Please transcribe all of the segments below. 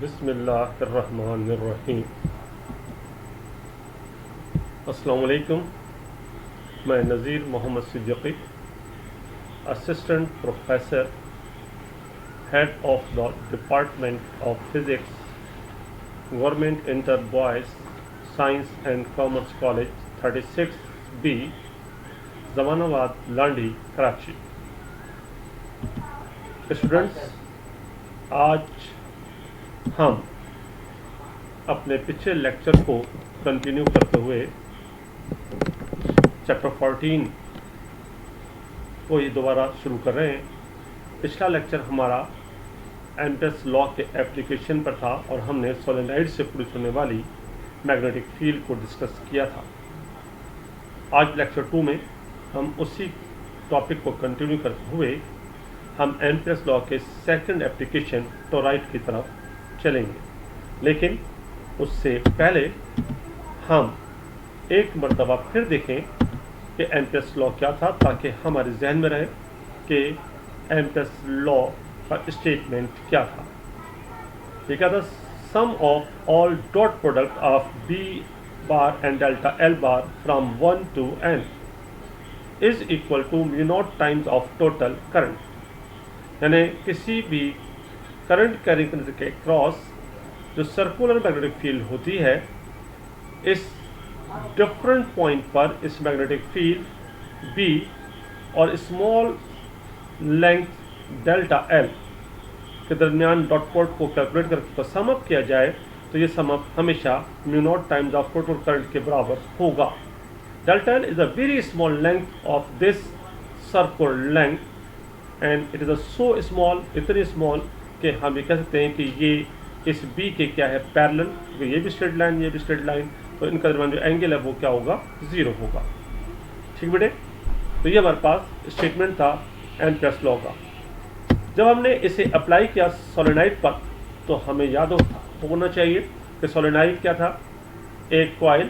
बिस्मिल्लाहिर्रहमानिर्रहीम। अस्सलाम वालेकुम। मैं Nazir Mohammad Siddiqui, assistant professor, head of the department of physics, government inter boys science and commerce college 36B, Jamanabad, Landhi, Karachi. Students, आज हम अपने पिछले लेक्चर को कंटिन्यू करते हुए चैप्टर 14 को ही दोबारा शुरू कर रहे हैं। पिछला लेक्चर हमारा एम्पेयर्स लॉ के एप्लीकेशन पर था और हमने सोलेनॉइड से प्रोड्यूस होने वाली मैग्नेटिक फील्ड को डिस्कस किया था। आज लेक्चर 2 में हम उसी टॉपिक को कंटिन्यू करते हुए हम एम्पेयर्स लॉ के सेकंड एप्लीकेशन टोरॉइड की तरफ चलेंगे, लेकिन उससे पहले हम एक मर्तबा फिर देखें कि एम्पेयर्स लॉ क्या था, ताकि हमारे जहन में रहे कि एम्पेयर्स लॉ का स्टेटमेंट क्या था। ये क्या था? Sum of all dot product of B bar and delta L bar from 1 to n is equal to mu naught times of total current. यानी किसी भी करंट कैरिंग करने के क्रॉस जो सर्कुलर मैग्नेटिक फील्ड होती है, इस डिफरेंट पॉइंट पर इस मैग्नेटिक फील्ड बी और स्मॉल लेंथ डेल्टा एल के दरमियान डॉट प्रोडक्ट को कैलकुलेट करके सम अप किया जाए तो ये सम अप हमेशा mu naught times of total current के बराबर होगा। Delta L is a very small length of this circular length and it is a so small, इतनी स्मॉल कि हम ये कह सकते हैं कि ये इस बी के क्या है, पैरेलल, क्योंकि ये भी स्ट्रेट लाइन, ये भी स्ट्रेट लाइन, तो इनका दरमियान जो एंगल है वो क्या होगा, 0 होगा। ठीक बेटे, तो ये हमारे पास स्टेटमेंट था एम्पेयर्स लॉ का। जब हमने इसे अप्लाई किया सोलेनॉइड पर तो हमें याद होना चाहिए कि सोलेनॉइड क्या था, एक कॉइल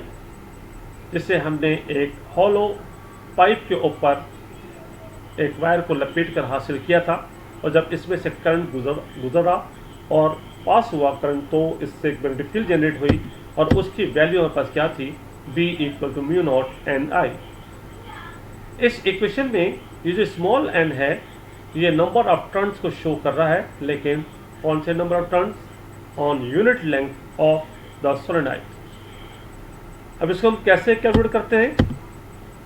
जिसे हमने एक हॉलो पाइप के ऊपर एक वायर को लपेट कर हासिल किया था, और जब इसमें से करंट गुजरा और पास हुआ करंट तो इससे एक मैग्नेटिक फील्ड जनरेट हुई और उसकी वैल्यू हमारे पास क्या थी, B equal to mu naught N I. इस इक्वेशन में ये जो स्मॉल n है ये नंबर ऑफ टर्न्स को शो कर रहा है, लेकिन कौन से number of turns? On unit length of the solenoid. अब इसको हम कैसे कैलकुलेट करते हैं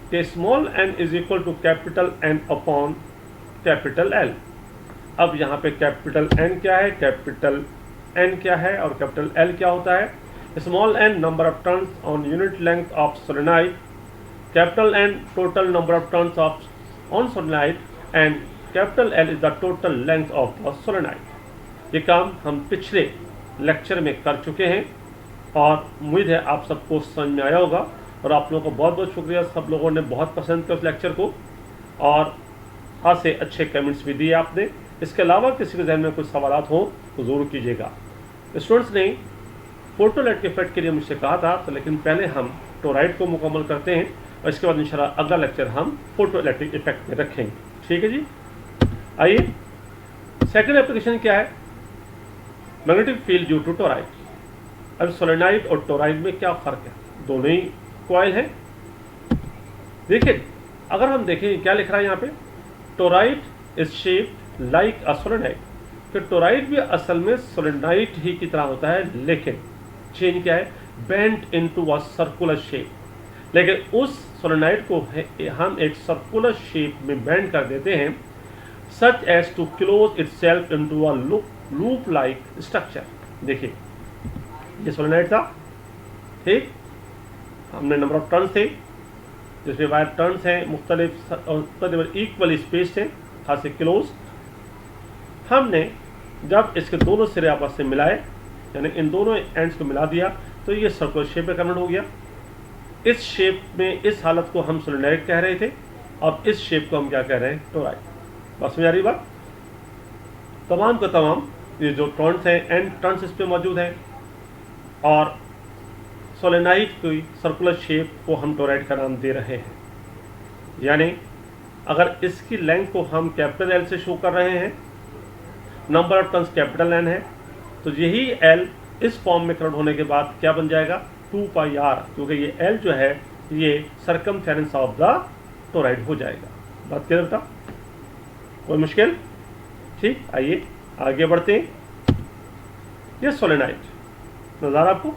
कि small n is equal to capital N upon capital L। अब यहाँ पे कैपिटल N क्या है, कैपिटल N क्या है और कैपिटल L क्या होता है? Small n number of turns on unit length of solenoid, capital N total number of turns of on solenoid and capital L is the total length of the solenoid. ये काम हम पिछले lecture में कर चुके हैं और उम्मीद है आप सबको समझ में आया होगा, और आप लोगों को बहुत बहुत शुक्रिया, सब लोगों ने बहुत पसंद किया उस लेक्चर को और खासे अच्छे कमेंट्स भी दिए आपने। इसके अलावा किसी के ज़हन में कुछ सवाल हो तो ज़रूर कीजिएगा। स्टूडेंट्स ने फोटोइलेक्ट्रिक इफेक्ट के लिए मुझसे कहा था, तो लेकिन पहले हम टोरॉइड को मुकम्मल करते हैं और इसके बाद इंशाल्लाह अगला लेक्चर हम फोटोइलेक्ट्रिक इफेक्ट में रखेंगे। ठीक है जी, आइए। सेकंड एप्लीकेशन क्या है? Magnetic field due to toroid. अब सोलेनॉइड और टोरॉइड में क्या फ़र्क है? दोनों ही कॉइल हैं। देखिए, अगर हम देखें क्या लिख रहा है यहाँ पे, toroid is shaped like a solenoid. तो टोरॉइड भी असल में सोलेनॉइड ही की तरह होता है, लेकिन चेंज क्या है, bent into a circular shape. लेकिन उस सोलेनॉइड को हम एक सर्कुलर शेप में बेंड कर देते हैं, such as to close itself into a loop like structure. देखिए, ये सोलेनॉइड था, ठीक, हमने नंबर ऑफ टर्न्स थे जिसमें वायर टर्न्स हैं मुख्तलिफ इक्वल स्पेस हैं, खासे क्लोज। हमने जब इसके दोनों सिरे आपस से मिलाए, यानी इन दोनों एंड्स को मिला दिया, तो ये सर्कुलर शेप में कन्वर्ट हो गया। इस शेप में, इस हालत को हम सोलेनॉइड कह रहे थे, अब इस शेप को हम क्या कह रहे हैं, टोरॉइड। बस में आ रही बात? तमाम का तमाम ये जो टर्न्स हैं, एंड टर्न्स इस पर मौजूद हैं, और सोलेनॉइड की सर्कुलर शेप को हम टोरॉइड का नाम दे रहे हैं। यानी अगर इसकी लेंथ को हम कैपिटल L से शो कर रहे हैं, number of turns capital N है, तो यही एल इस फॉर्म में करंट होने के बाद क्या बन जाएगा 2πr, क्योंकि ये एल जो है ये सरकमफेरेंस ऑफ द टोराइड हो जाएगा। बात क्लियर बेटा, कोई मुश्किल? ठीक, आइए आगे बढ़ते हैं। ये सोलेनाइड नजर आपको,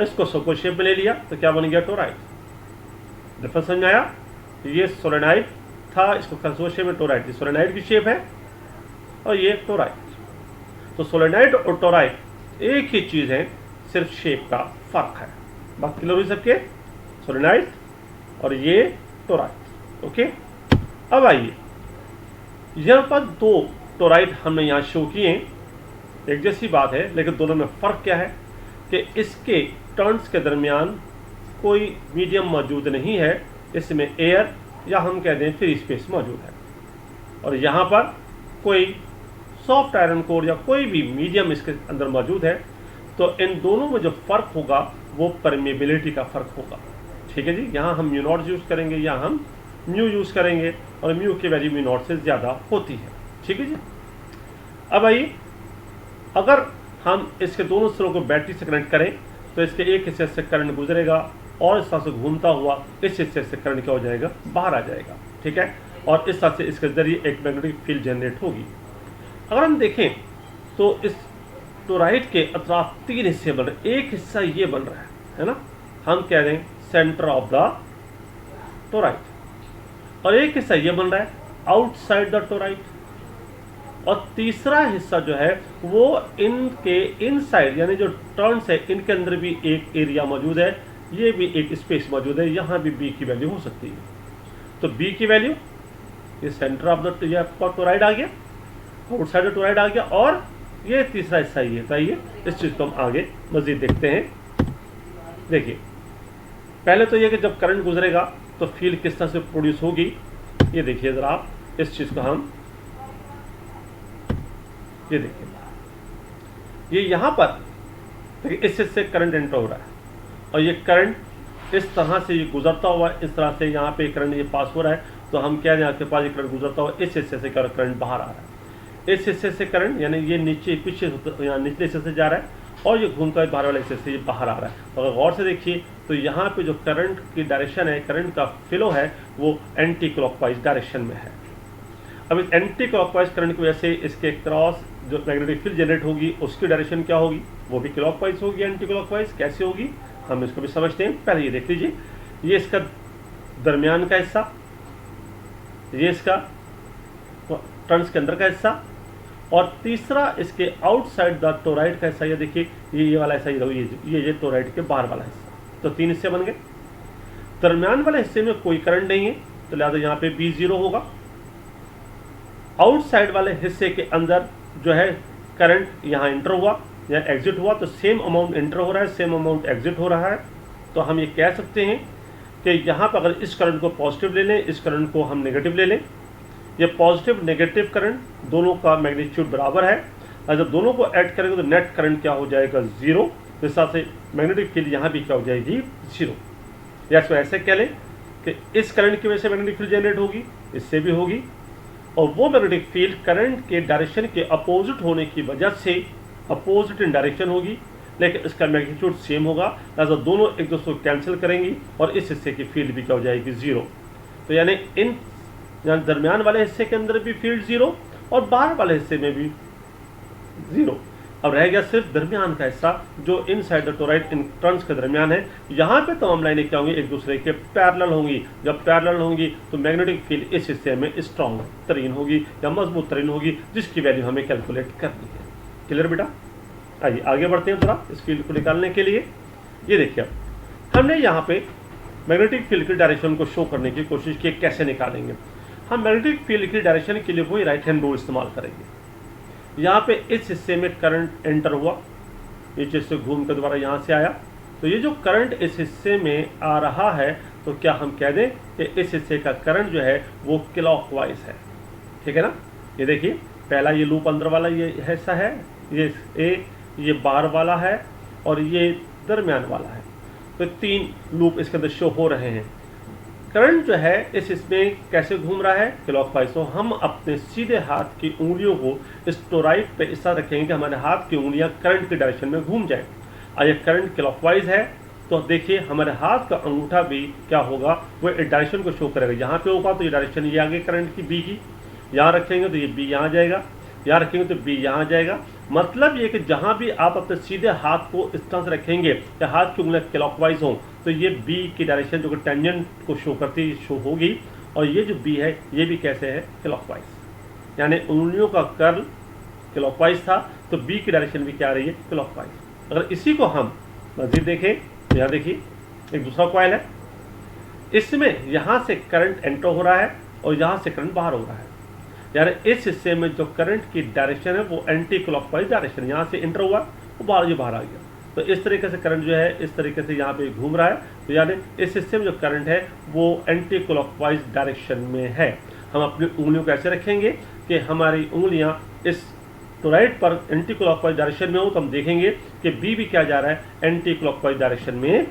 इसको सर्कुलर शेप में ले लिया तो क्या बन गया टोराइड। डिफरेंस समझ में आया? ये सोलेनाइड था, इसको सर्कुलर शेप में टोराइड, ये सोलेनाइड की शेप है और ये टोराइड। तो सोलेनाइड और टोराइड एक ही चीज है, सिर्फ शेप का फर्क है। बात क्लियर हुई सबके? सोलेनाइड और ये टोराइड। ओके, अब आइए यहाँ पर दो टोराइड हमने यहाँ शो किए, एक जैसी बात है, लेकिन दोनों में फ़र्क क्या है कि इसके टर्न्स के दरमियान कोई मीडियम मौजूद नहीं है, इसमें एयर या हम कह दें फ्री स्पेस मौजूद है, और यहाँ पर कोई सॉफ्ट आयरन कोर या कोई भी मीडियम इसके अंदर मौजूद है। तो इन दोनों में जो फ़र्क होगा वो परमेबिलिटी का फ़र्क होगा। ठीक है जी, यहाँ हम म्यू नॉट यूज़ करेंगे, यहाँ हम म्यू यूज़ करेंगे, और म्यू की वैल्यू म्यू नॉट से ज़्यादा होती है। ठीक है जी, अब आइए अगर हम इसके दोनों सिरों को बैटरी से कनेक्ट करें तो इसके एक हिस्से से करंट गुजरेगा और इस तरह से घूमता हुआ इस हिस्से से करंट क्या हो जाएगा, बाहर आ जाएगा। ठीक है, और इस तरह से इसके जरिए एक मैग्नेटिक फील्ड जनरेट होगी। अगर हम देखें तो इस टोराइड के अतराफ तीन हिस्से बन रहे, एक हिस्सा ये बन रहा है ना, हम कह रहे हैं सेंटर ऑफ द टोराइड, और एक हिस्सा ये बन रहा है आउटसाइड द टोराइड, और तीसरा हिस्सा जो है वो इनके इनसाइड यानी जो टर्न्स है इनके अंदर भी एक एरिया मौजूद है, ये भी एक स्पेस मौजूद है, यहाँ भी बी की वैल्यू हो सकती है। तो बी की वैल्यू ये सेंटर ऑफ द टोराइड आ गया, आउटसाइड द टोराइड आ गया, और ये तीसरा हिस्सा ये था। ये इस चीज़ को हम आगे मजीद देखते हैं। देखिए पहले तो ये कि जब करंट गुजरेगा तो फील्ड किस तरह से प्रोड्यूस होगी, ये देखिए ज़रा आप, इस चीज़ को हम ये देखिए, ये यहाँ पर देखिए इस हिस्से करंट एंटर हो रहा है, और ये करंट इस तरह से ये गुजरता हुआ इस तरह से यहाँ पे करंट ये पास हो रहा है, तो हम कह रहे हैं आपके पास ये करंट गुजरता हुआ इस हिस्से से करंट बाहर आ रहा है, इस हिस्से से करंट यानी ये नीचे पीछे यहाँ निचले हिस्से से जा रहा है, और ये घूमता है बाहर वाले हिस्से से ये बाहर आ रहा है। तो अगर गौर से देखिए तो यहाँ पे जो करंट की डायरेक्शन है, करंट का फ्लो है, वो एंटी क्लॉकवाइज डायरेक्शन में है। अब इस एंटी क्लॉकवाइज करंट की वजह से इसके क्रॉस जो मैग्नेटिक फील्ड जनरेट होगी उसकी डायरेक्शन क्या होगी, वो भी क्लॉकवाइज होगी, एंटी क्लॉकवाइज। कैसे होगी हम इसको भी समझते हैं। पहले ये देख लीजिए, ये इसका दरमियान का हिस्सा, ये इसका टर्न्स के अंदर का हिस्सा, और तीसरा इसके आउटसाइड द टोराइड का हिस्सा। ये देखिए ये वाला हिस्सा, ये टोराइड के बाहर वाला हिस्सा। तो तीन हिस्से बन गए। दरमियान वाले हिस्से में कोई करंट नहीं है, तो लिहाजा यहाँ पे बी जीरो होगा। आउटसाइड वाले हिस्से के अंदर जो है करंट यहाँ इंटर हुआ या एग्जिट हुआ, तो सेम अमाउंट इंटर हो रहा है, सेम अमाउंट एग्जिट हो रहा है। तो हम ये कह सकते हैं कि यहाँ पर अगर इस करंट को पॉजिटिव ले लें, इस करंट को हम नेगेटिव ले लें, ये पॉजिटिव नेगेटिव करंट दोनों का मैग्नीट्यूड बराबर है, और जब दोनों को ऐड करेंगे तो नेट करंट क्या हो जाएगा, जीरो। तो इस तरह से मैग्नेटिक फील्ड यहाँ भी क्या हो जाएगी, जीरो। या इसको ऐसे कह लें कि इस करंट की वजह से मैग्नेटिक फील्ड जनरेट होगी, इससे भी होगी, और वो मैग्नेटिक फील्ड करंट के डायरेक्शन के अपोजिट होने की वजह से अपोजिट इन डायरेक्शन होगी, लेकिन इसका मैग्नीट्यूड सेम होगा, लिहाजा दोनों एक दूसरे को कैंसिल करेंगी और इस हिस्से की फील्ड भी क्या हो जाएगी, जीरो। तो यानी इन दरमियान वाले हिस्से के अंदर भी फील्ड जीरो और बाहर वाले हिस्से में भी जीरो। अब रह गया सिर्फ दरमियान का हिस्सा जो इन साइड द टोराइड इन टर्न्स के दरमियान है। यहाँ पे तमाम लाइनें क्या होंगी, एक दूसरे के पैरेलल होंगी। जब पैरेलल होंगी तो मैग्नेटिक फील्ड इस हिस्से में स्ट्रॉन्ग तरीन होगी या मजबूत तरीन होगी, जिसकी वैल्यू हमें कैलकुलेट करनी है। क्लियर बेटा? आइए आगे बढ़ते हैं थोड़ा इस फील्ड को निकालने के लिए। ये देखिए हमने यहाँ पे मैग्नेटिक फील्ड की डायरेक्शन को शो करने की कोशिश की, कैसे निकालेंगे। हम मैग्नेटिक फील्ड की डायरेक्शन के लिए वही राइट हैंड रूल इस्तेमाल करेंगे। यहाँ पे इस हिस्से में करंट एंटर हुआ, नीचे से घूम कर दोबारा यहाँ से आया, तो ये जो करंट इस हिस्से में आ रहा है तो क्या हम कह दें कि इस हिस्से का करंट जो है वो क्लॉकवाइज है। ठीक है ना? ये देखिए पहला ये लूप अंदर वाला ये हिस्सा है, ये बाहर वाला है और ये दरमियान वाला है। तो तीन लूप इसके अंदर शो हो रहे हैं। करंट जो है इसमें कैसे घूम रहा है, क्लॉकवाइज। तो हम अपने सीधे हाथ की उंगलियों को इस टोराइड पे इस तरह रखेंगे कि हमारे हाथ की उंगलियां करंट की डायरेक्शन में घूम जाए। और ये करंट क्लॉकवाइज है तो देखिए हमारे हाथ का अंगूठा भी क्या होगा, वो एक डायरेक्शन को शो करेगा। यहाँ पे होगा तो ये डायरेक्शन ये आगे करंट की बी की, यहाँ रखेंगे तो ये बी यहाँ जाएगा, यहाँ रखेंगे तो बी यहाँ जाएगा। मतलब ये कि जहाँ भी आप अपने सीधे हाथ को इस तरह से रखेंगे या हाथ की उंगलियाँ क्लॉकवाइज हों तो ये बी की डायरेक्शन जो कि टेंजेंट को शो करती है शो होगी। और ये जो बी है ये भी कैसे है, क्लॉकवाइज, यानी उंगलियों का कर्ल क्लॉकवाइज था तो बी की डायरेक्शन भी क्या आ रही है, क्लॉकवाइज। अगर इसी को हम मजीद देखें तो यहाँ देखिए एक दूसरा कॉइल है, इसमें यहाँ से करंट एंटर हो रहा है और यहाँ से करंट बाहर हो रहा है। यानी इस हिस्से में जो करंट की डायरेक्शन है वो एंटी क्लॉकवाइज डायरेक्शन, यहाँ से एंटर हुआ वो बाहर आ गया। तो इस तरीके से करंट जो है इस तरीके से यहाँ पे घूम रहा है। तो यानी इस हिस्से में जो करंट है वो एंटी क्लॉकवाइज डायरेक्शन में है। हम अपनी उंगलियों को ऐसे रखेंगे कि हमारी उंगलियाँ इस टोराइड पर एंटी क्लॉकवाइज डायरेक्शन में हो तो हम देखेंगे कि बी भी क्या जा रहा है, एंटी क्लॉकवाइज डायरेक्शन में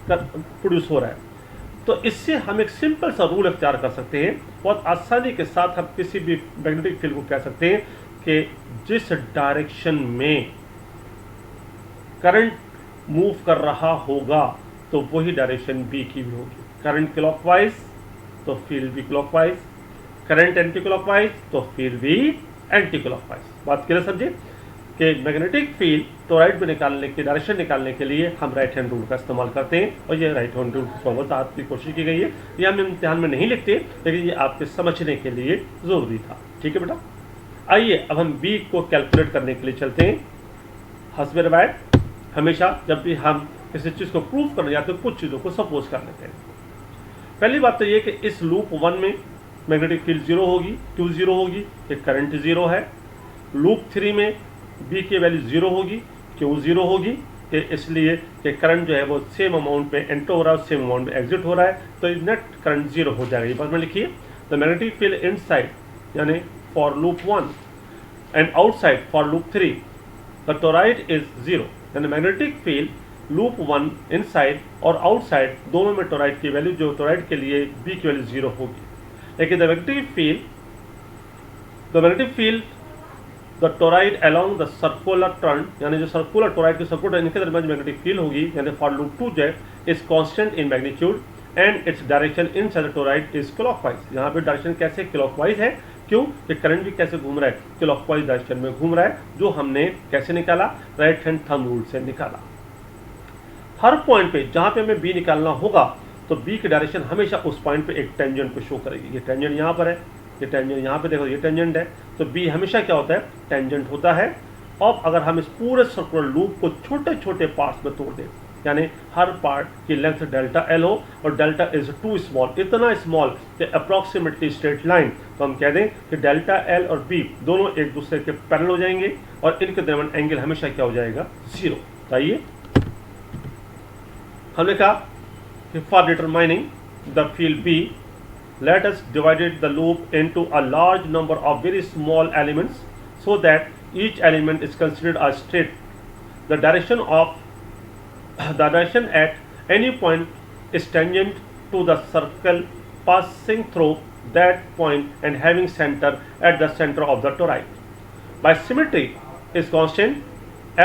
प्रोड्यूस हो रहा है। तो इससे हम एक सिंपल सा रूल इख्तियार कर सकते हैं, बहुत आसानी के साथ हम किसी भी मैग्नेटिक फील्ड को कह सकते हैं कि जिस डायरेक्शन में करंट मूव कर रहा होगा तो वही डायरेक्शन बी की भी होगी। करंट क्लॉकवाइज तो फील्ड भी क्लॉकवाइज, करंट एंटी क्लॉकवाइज तो फील्ड भी एंटी क्लॉकवाइज। बात क्लियर समझे कि मैग्नेटिक फील्ड टोराइड में निकालने की डायरेक्शन निकालने के लिए हम राइट हैंड रूल का इस्तेमाल करते हैं और ये राइट हैंड रूल फॉर्मूला आपकी कोशिश की गई है। ये हम इम्तिहान में नहीं लिखते लेकिन ये आपके समझने के लिए ज़रूरी था। ठीक है बेटा, आइए अब हम बी को कैलकुलेट करने के लिए चलते हैं। हस्बे रिवायत हमेशा जब भी हम किसी चीज़ को प्रूव करने जाते हैं कुछ चीज़ों को सपोज कर लेते हैं। पहली बात तो ये कि इस लूप 1 में मैग्नेटिक फील्ड 0 होगी, क्यों 0 होगी, कि करंट 0 है। लूप 3 में बी की वैल्यू 0 होगी, क्यों 0 होगी, कि इसलिए कि करंट जो है वो सेम अमाउंट पे एंटर हो रहा है, सेम अमाउंट में एग्जिट हो रहा है, तो नेट करंट 0 हो जाएगा। ये बात में लिखिए, द मैग्नेटिक फील्ड इनसाइड यानी for loop 1 and outside for loop 3 the toroid is 0। यानी मैग्नेटिक फील्ड लूप 1 इनसाइड और आउटसाइड दोनों में टोराइड की वैल्यू, जो टोराइड के लिए बी की वैल्यू 0 होगी। लेकिन the magnetic field the toroid along the circular turn, यानी जो सर्कुलर टोराइड के सर्कुलर इनके दरमियान मैग्नेटिक फील्ड होगी यानी फॉर लूप 2 जो is constant in magnitude and its direction in side the toroid is clockwise. यहाँ पे डायरेक्शन कैसे क्लॉकवाइज है, क्यों, कि करंट भी कैसे घूम रहा है, क्लॉकवाइज डायरेक्शन में घूम रहा है, जो हमने कैसे निकाला, राइट हैंड थंब रूल से निकाला। हर पॉइंट पे जहाँ पे हमें बी निकालना होगा तो बी की डायरेक्शन हमेशा उस पॉइंट पे एक टेंजेंट को शो करेगी। ये टेंजेंट यहाँ पर है, ये टेंजेंट यहाँ पे देखो, ये टेंजेंट है, तो बी हमेशा क्या होता है, टेंजेंट होता है। अब अगर हम इस पूरे सर्कुलर लूप को छोटे छोटे पार्ट्स में तोड़ दें, यानी हर पार्ट की लेंथ डेल्टा एल हो और डेल्टा इज टू स्मॉल, इतना स्मॉल कि अप्रॉक्सीमेटली स्ट्रेट लाइन, तो हम कह दें कि डेल्टा एल और बी दोनों एक दूसरे के पैरेलल हो जाएंगे और इनके दरमियान एंगल हमेशा क्या हो जाएगा, 0। आइए हमने कहा कि for determining the field B let us divided the loop into a large number of very small elements so that each element is considered a straight. The direction at any point is tangent to the circle passing through that point and having center at the center of the toroid. By symmetry is constant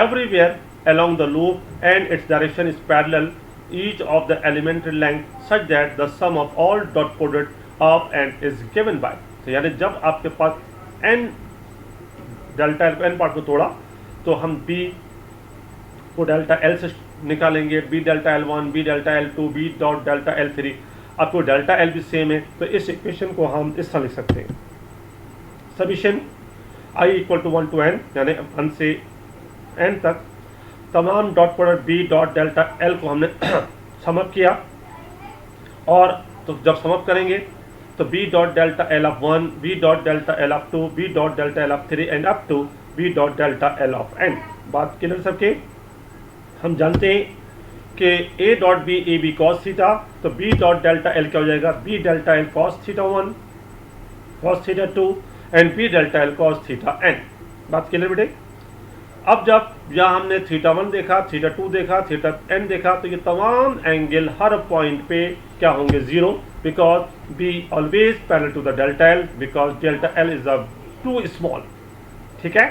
everywhere along the loop and its direction is parallel each of the elementary length such that the sum of all dot product of n is given by। तो यानी जब आपके पास n delta L को n part में तोड़ा तो हम b को डेल्टा एल से निकालेंगे, b delta L 1, b delta L 2, b dot delta L 3। आपको डेल्टा एल भी सेम है तो इस इक्वेशन को हम इस तरह लिख सकते हैं, summation i equal to 1 to n यानी 1 से n तक तमाम dot product b dot delta L को हमने समअप किया, और तो जब समअप करेंगे तो b dot delta L of 1, b dot delta L of 2, b dot delta L of 3 and up to b dot delta L of n। बात clear सबके, हम जानते हैं कि a dot b A B cos theta, तो b dot delta L क्या हो जाएगा, b delta L cos theta 1 cos theta 2 and b delta L cos theta n। बात क्लियर बेटे। अब जब यहाँ हमने थीटा 1 देखा, थीटा 2 देखा, थीटा n देखा, तो ये तमाम एंगल हर पॉइंट पे क्या होंगे, 0। because B always parallel to the delta L because delta L is too small. ठीक है,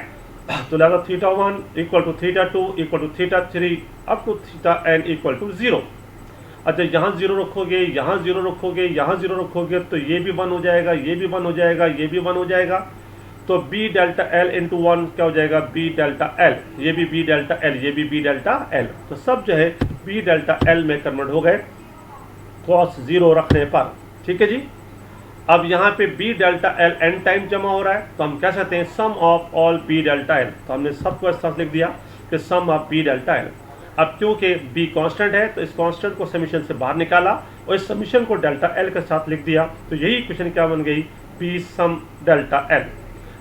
तो लगा θ1 equal to θ2 equal to θ3 up to θn equal to 0। अच्छा, यहाँ 0 रखोगे, यहाँ 0 रखोगे, यहाँ 0 रखोगे तो ये भी 1 हो जाएगा, ये भी 1 हो जाएगा, ये भी 1 हो जाएगा। तो b डेल्टा L इंटू 1 क्या हो जाएगा, b डेल्टा L, ये भी b डेल्टा L, ये भी b डेल्टा L। तो सब जो है b डेल्टा L में कन्वर्ट हो गए cos 0 रखने पर। ठीक है जी। अब यहाँ पे b delta L n time जमा हो रहा है, तो हम कह सकते हैं sum of all b delta L। तो हमने सबको इस तरह लिख दिया कि sum of b delta L। अब क्योंकि b कांस्टेंट है तो इस कांस्टेंट को समीशन से बाहर निकाला और इस समीशन को डेल्टा L के साथ लिख दिया। तो यही इक्वेशन क्या बन गई, b सम डेल्टा L।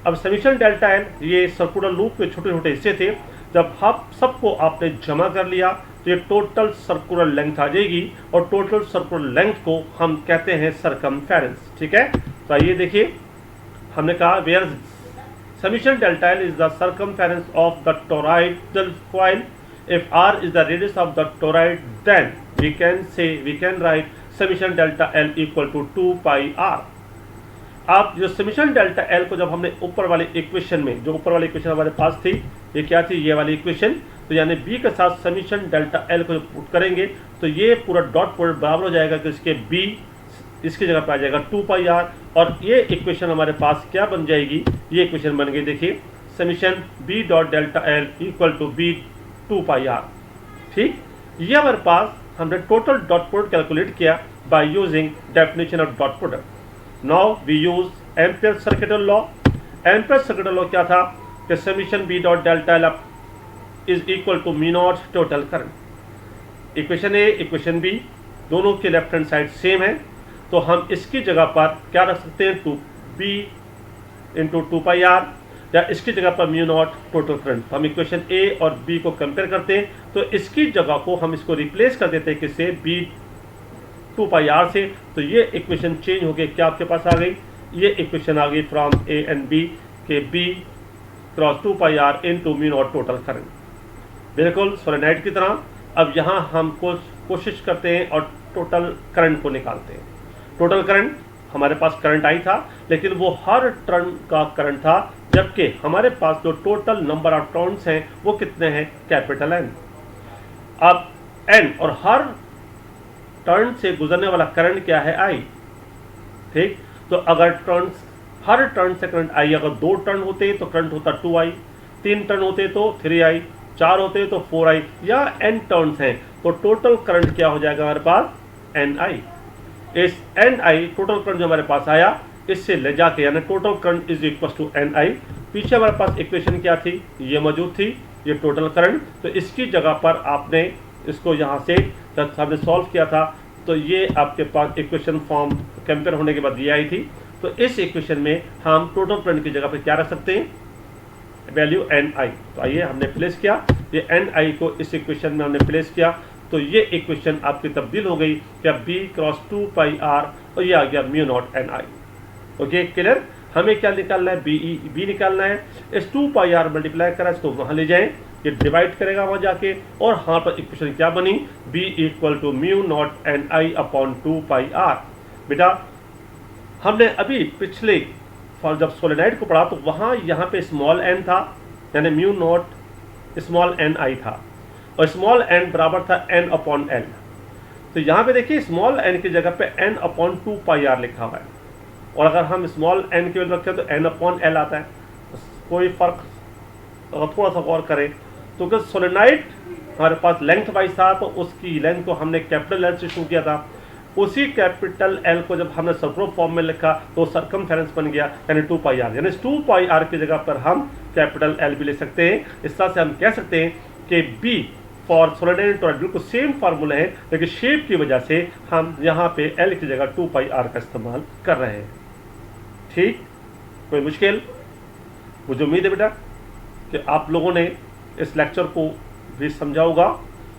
अब समीशन डेल्टा L ये सर्कुलर लूप के छोटे छोटे हिस्से थे, जब आप सबको आपने जमा कर लिया तो ये टोटल सर्कुलर लेंथ आ जाएगी और टोटल सर्कुलर लेंथ को हम कहते हैं सरकमफेरेंस। ठीक है, तो आइए देखिए, हमने कहा where summation delta L is the circumference of the toroidal coil. If r is the radius of the toroid, then we can write summation delta L equal to 2 pi r। आप जो summation delta L को जब हमने ऊपर वाले equation में, जो ऊपर वाली इक्वेशन हमारे पास थी, ये क्या थी, ये वाली इक्वेशन, तो यानी b के साथ समीशन डेल्टा L को पुट करेंगे तो ये पूरा डॉट प्रोडक्ट बराबर हो जाएगा कि इसके b इसकी जगह पर आ जाएगा 2 pi r और ये इक्वेशन हमारे पास क्या बन जाएगी, ये इक्वेशन बन गई, देखिए summation b dot delta L equal to b 2 pi r। ठीक, ये हमारे पास हमने टोटल डॉट प्रोडक्ट कैलकुलेट किया by using definition of dot product. Now we use Ampere circuital law. Ampere circuital law क्या था कि summation b dot delta L is equal to mu not total current. Equation A equation B दोनों के left hand side same है, तो हम इसकी जगह पर क्या रख सकते हैं, 2b इंटू 2 pi r, या इसकी जगह पर म्यू नॉट टोटल करंट। तो हम इक्वेशन ए और बी को कंपेयर करते हैं, तो इसकी जगह को हम इसको रिप्लेस कर देते हैं किससे, b 2 pi r से। तो ये इक्वेशन चेंज हो गई, क्या आपके पास आ गई, ये इक्वेशन आ गई फ्रॉम ए एंड बी के b cross 2 pi r into mu not total current, बिल्कुल सोलेनोइड की तरह। अब यहाँ हम कोशिश करते हैं और टोटल करंट को निकालते हैं। टोटल करंट हमारे पास करंट आई था, लेकिन वो हर टर्न का करंट था, जबकि हमारे पास जो टोटल नंबर ऑफ टर्न्स हैं वो कितने हैं, कैपिटल N। अब N और हर टर्न से गुजरने वाला करंट क्या है, I। ठीक, तो अगर हर टर्न से करंट I, अगर 2 टर्न होते तो करंट होता 2I, 3 टर्न होते तो 3I, 4 होते तो 4I, या N टर्न्स हैं तो टोटल करंट क्या हो जाएगा हमारे पास, NI। इस NI टोटल करंट जो हमारे पास आया, इससे ले जाके यानी total current is equal to NI। पीछे हमारे पास इक्वेशन क्या थी, ये मौजूद थी, ये टोटल करंट। तो इसकी जगह पर आपने इसको यहाँ से जब हमने सॉल्व किया था तो ये आपके पास इक्वेशन फॉर्म कंपेयर होने के बाद ये आई थी। तो इस इक्वेशन में हम टोटल करंट की जगह पर क्या रख सकते हैं, वैल्यू NI। तो आइए हमने प्लेस किया, ये NI को इस इक्वेशन में हमने प्लेस किया, तो ये इक्वेशन आपकी तब्दील हो गई क्या, b क्रॉस 2 pi r और ये आ गया mu not NI। Okay, clear. हमें क्या निकालना है, b निकालना है। इस 2 pi r मल्टीप्लाई करा इसको वहाँ ले जाएं, ये डिवाइड करेगा वहाँ जाके, और यहाँ पर इक्वेशन क्या बनी, b equal to mu not NI upon 2 pi r। बेटा हमने अभी पिछले जब सोलेनोइड को पढ़ा तो वहाँ यहाँ पे स्मॉल n था, यानी म्यू नॉट स्मॉल NI था, और स्मॉल n बराबर था n अपॉन L। तो यहाँ पे देखिए स्मॉल n की जगह पे n अपॉन 2 pi r लिखा हुआ है, और अगर हम स्मॉल n की वैल्यू रखें तो n अपॉन L आता है। तो कोई फर्क अगर थोड़ा सा गौर करें तो कि सोलेनोइड हमारे पास लेंथ वाइज था, तो उसकी लेंथ को हमने कैपिटल L से शुरू किया था। उसी कैपिटल L को जब हमने सर्कुलर फॉर्म में लिखा तो सरकमफेरेंस बन गया, यानी 2 pi r। यानी 2 pi r की जगह पर हम कैपिटल L भी ले सकते हैं। इस तरह से हम कह सकते हैं कि b फॉर सोलेनोइड टोरॉइड बिल्कुल सेम फार्मूला है, लेकिन शेप की वजह से हम यहाँ पे L की जगह 2 pi r का इस्तेमाल कर रहे हैं। ठीक, कोई मुश्किल? मुझे उम्मीद है बेटा कि आप लोगों ने इस लेक्चर को भी समझा होगा।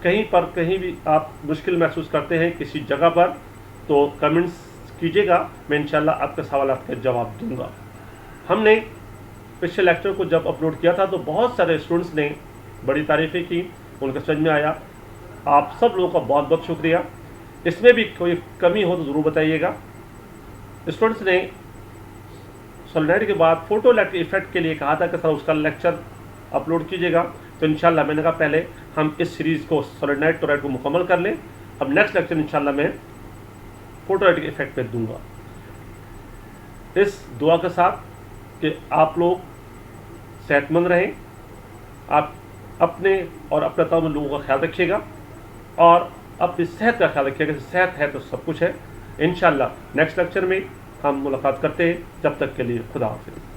कहीं भी आप मुश्किल महसूस करते हैं किसी जगह पर तो कमेंट्स कीजिएगा, मैं इंशाल्लाह आपके सवाल का जवाब दूंगा। हमने पिछले लेक्चर को जब अपलोड किया था तो बहुत सारे स्टूडेंट्स ने बड़ी तारीफ़ें की, उनका समझ में आया। आप सब लोगों का बहुत बहुत शुक्रिया। इसमें भी कोई कमी हो तो ज़रूर बताइएगा। स्टूडेंट्स ने सोलेनॉइड के बाद फोटो इलेक्ट्रिक इफेक्ट के लिए कहा था कि सर उसका लेक्चर अपलोड कीजिएगा, तो इंशाल्लाह मैंने कहा पहले हम इस सीरीज़ को सोलेनॉइड टोरॉइड को मुकम्मल कर लें। अब नेक्स्ट लेक्चर इंशाल्लाह मैं फोटो इलेक्ट्रिक इफेक्ट पे दूंगा, इस दुआ के साथ कि आप लोग सेहतमंद रहें, आप अपने और अपने तमाम लोगों का ख्याल रखिएगा और अपनी सेहत का ख्याल रखिएगा। सेहत है तो सब कुछ है। इंशाल्लाह नेक्स्ट लेक्चर में हम मुलाकात करते हैं। जब तक के लिए खुदा हाफिज़।